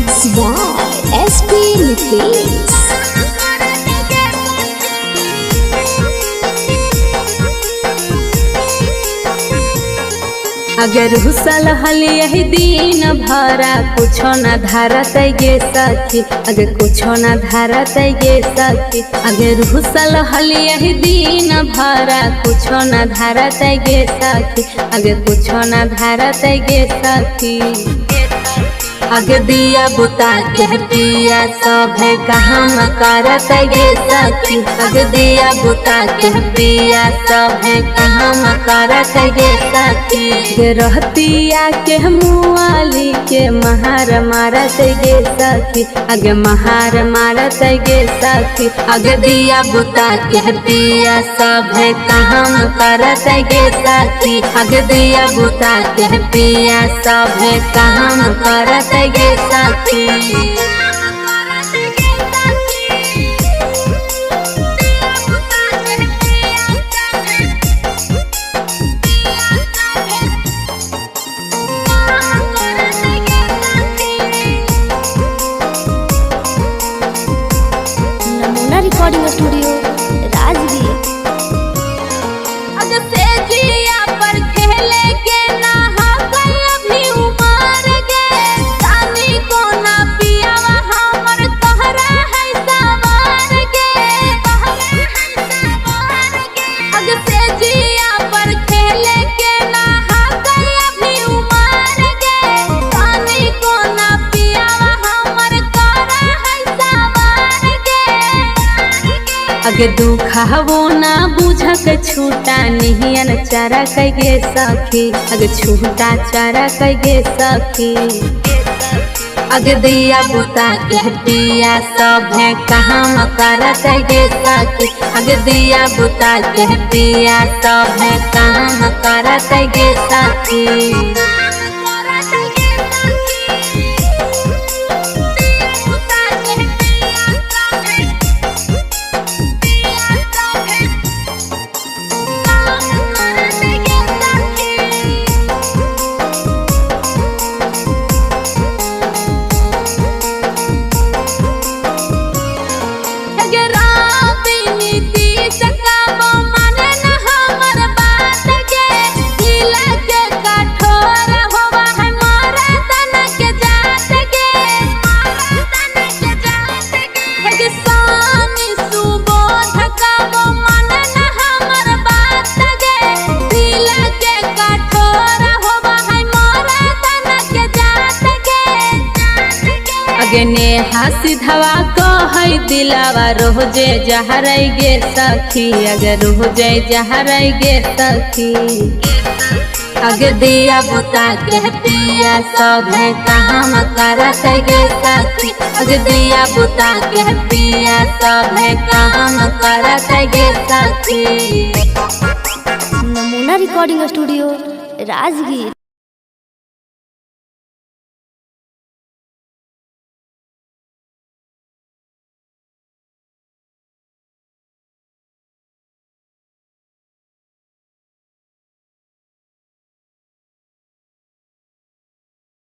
Mixed by SP Nitesh. अगर हुसल हल यही दिन भरा कुछो न धारत गे सखी, अगर कुछो न धारत गे सखी, अगर हुसल हल यही दिन भरा कुछो न धारत गे सखी, अगर कुछो न धारत गे सखी। अगे दिया बुता के पिया सब है काम करत गे सखी, अगे दिया बुता के पिया सब है काम करत गे सखी। गे रहतिया के मुआली के महार मारत गे सखी, अगे महार मारत गे सखी। अगे दिया बुता के पिया सब है काम करत गे सखी, अगे दिया बुता के पिया सब है काम करत गे सखी। नमूना रिकॉर्डिंग स्टूडियो राजगीर। अगे दुखावो ना बुझक छूटा निहियन चारा कगे सखी, अगे छूटा चारा कगे सखी। अगे दिया बुता के पिया सब है काम करत गे सखी, अगे दिया बुता के पिया सब है काम करत गे सखी। अगे नेहा सिधवा कह दिलावा रोजे जहर गे सखी, अगे रोजे जहर गे सखी। अगे दिया बुता के पिया सब है काम करत गे सखी, अगे दिया बुता के पिया सब है काम करत गे सखी। नमूना रिकॉर्डिंग स्टूडियो राजगीर।